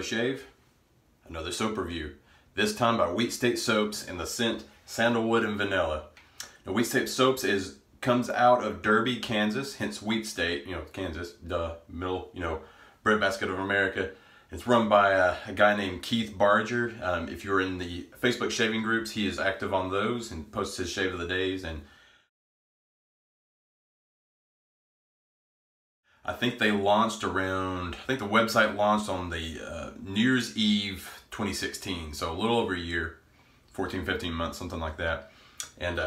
another shave, another soap review. This time by Wheat State Soaps in the scent Sandalwood and Vanilla. Now, Wheat State Soaps comes out of Derby, Kansas, hence Wheat State, Kansas, middle, breadbasket of America. It's run by a guy named Keith Barger. If you're in the Facebook shaving groups, he is active on those and posts his shave of the days. And I think they launched around, I think the website launched on the New Year's Eve 2016. So a little over a year, 14, 15 months, something like that. And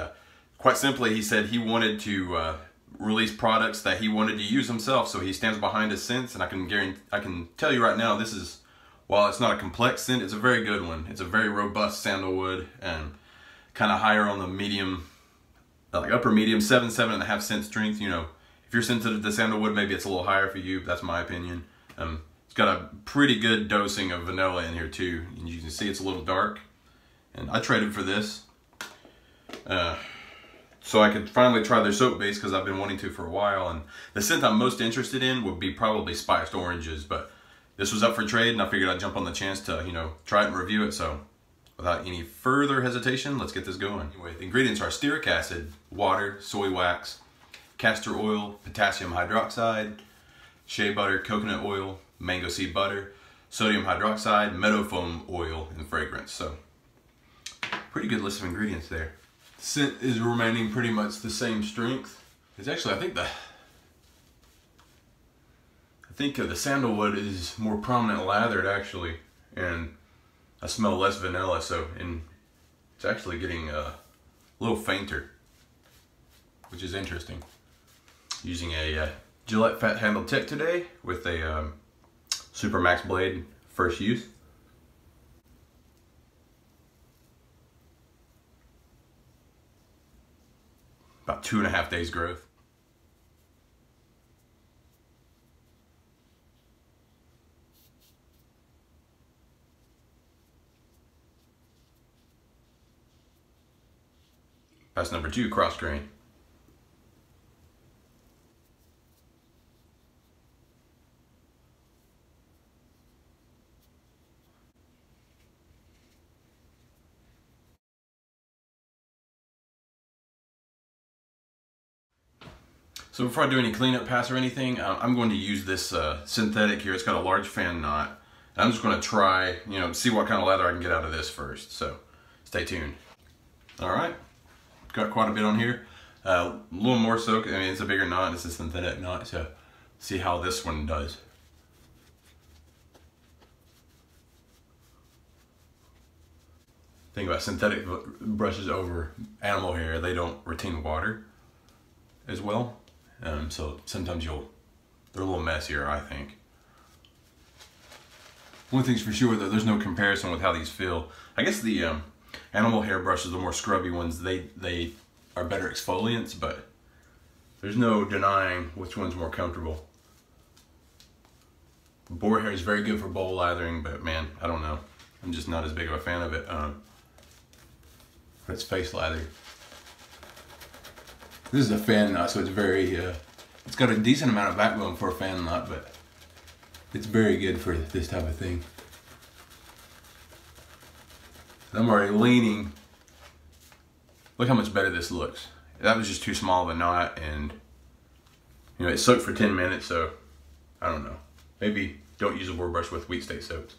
quite simply, he said he wanted to release products that he wanted to use himself. So he stands behind his scents, and I can tell you right now, this is, while it's not a complex scent, it's a very good one. It's a very robust sandalwood and kind of higher on the medium, like upper medium, 7.5 scent strength. If you're sensitive to sandalwood, maybe it's a little higher for you. That's my opinion. It's got a pretty good dosing of vanilla in here too. And you can see it's a little dark. And I traded for this. So I could finally try their soap base because I've been wanting to for a while. And the scent I'm most interested in would be probably spiced oranges. But this was up for trade and I figured I'd jump on the chance to, try it and review it. So without any further hesitation, let's get this going. Anyway, the ingredients are stearic acid, water, soy wax, castor oil, potassium hydroxide, shea butter, coconut oil, mango seed butter, sodium hydroxide, meadow foam oil, and fragrance. So pretty good list of ingredients there. The scent is remaining pretty much the same strength. It's actually, I think the sandalwood is more prominent lathered actually, and I smell less vanilla. And it's actually getting a little fainter, which is interesting. Using a Gillette Fat Handle Tech today with a Super Max blade, first use. About 2.5 days growth. Pass number 2, cross grain. So before I do any cleanup pass or anything, I'm going to use this synthetic here. It's got a large fan knot. I'm just going to try, see what kind of lather I can get out of this first. So stay tuned. All right, got quite a bit on here. A little more so, it's a bigger knot. It's a synthetic knot, so see how this one does. Thing about synthetic brushes over animal hair, they don't retain water as well. So sometimes they're a little messier, I think. One thing's for sure though, there's no comparison with how these feel. I guess the animal hair brushes, the more scrubby ones, they are better exfoliants, but there's no denying which one's more comfortable. Boar hair is very good for bowl lathering, but man, I don't know. I'm just not as big of a fan of it. It's face lather. This is a fan knot, so it's very, it's got a decent amount of backbone for a fan knot, but it's very good for this type of thing. I'm already leaning. Look how much better this looks. That was just too small of a knot, and it soaked for 10 minutes, so I don't know. Maybe don't use a board brush with Wheat State soaps.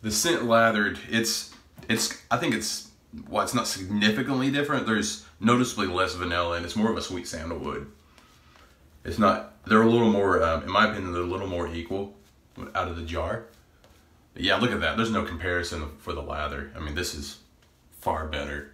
The scent lathered, I think it's not significantly different. There's noticeably less vanilla and it's more of a sweet sandalwood. They're a little more, in my opinion, they're a little more equal out of the jar. But yeah, look at that. There's no comparison for the lather. This is far better.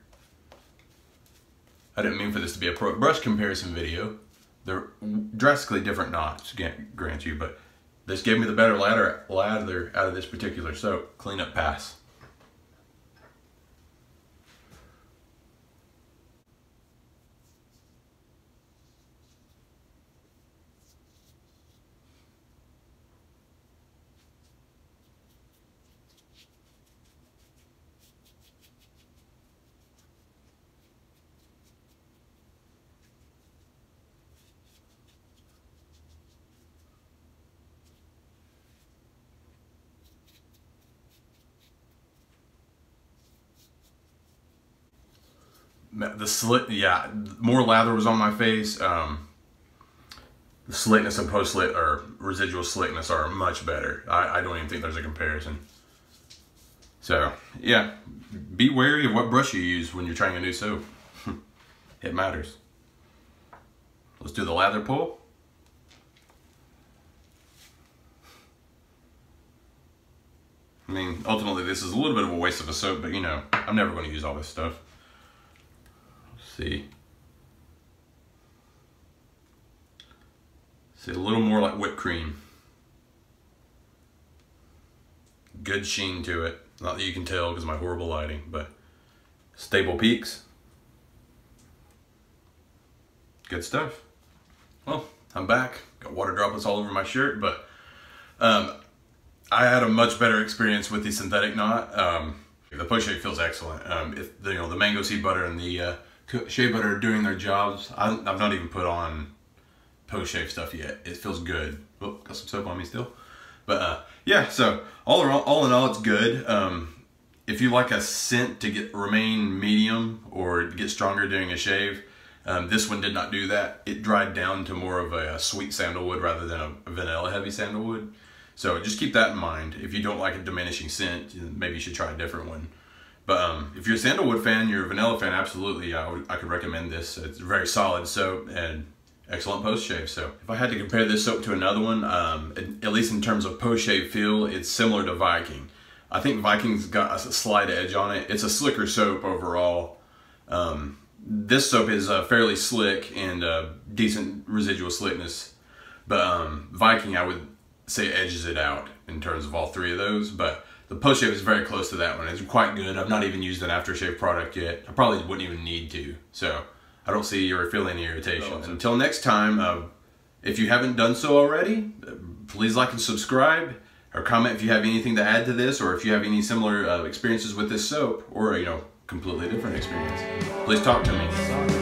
I didn't mean for this to be a brush comparison video. They're drastically different knots, grant you, but this gave me the better lather out of this particular soap. Cleanup pass. The slick, yeah, more lather was on my face. The slickness and post-slick or residual slickness are much better. I don't even think there's a comparison. So, yeah, be wary of what brush you use when you're trying a new soap. It matters. Let's do the lather pull. I mean, ultimately this is a little bit of a waste of a soap, but you know, I'm never going to use all this stuff. Let's see. See, a little more like whipped cream. Good sheen to it. Not that you can tell because of my horrible lighting, but stable peaks. Good stuff. Well, I'm back. Got water droplets all over my shirt, but I had a much better experience with the synthetic knot. The post shave feels excellent. You know, the mango seed butter and the shea butter are doing their jobs. I've not even put on post shave stuff yet. It feels good. Oh, got some soap on me still. But yeah, so all in all, it's good. If you like a scent to remain medium or get stronger during a shave, this one did not do that. It dried down to more of a sweet sandalwood rather than a vanilla heavy sandalwood. So just keep that in mind. If you don't like a diminishing scent, maybe you should try a different one. But if you're a sandalwood fan, you're a vanilla fan, absolutely, I could recommend this. It's a very solid soap and excellent post shave. So if I had to compare this soap to another one, at least in terms of post shave feel, it's similar to Viking. I think Viking's got a slight edge on it. It's a slicker soap overall. This soap is fairly slick and decent residual slickness, but Viking, I would say, edges it out in terms of all three of those. But the post shave is very close to that one. It's quite good. I've not even used an aftershave product yet. I probably wouldn't even need to, so I don't see or feel any irritation. Until next time, if you haven't done so already, please like and subscribe, or comment if you have anything to add to this, or if you have any similar experiences with this soap, or you know, completely different experience. Please talk to me.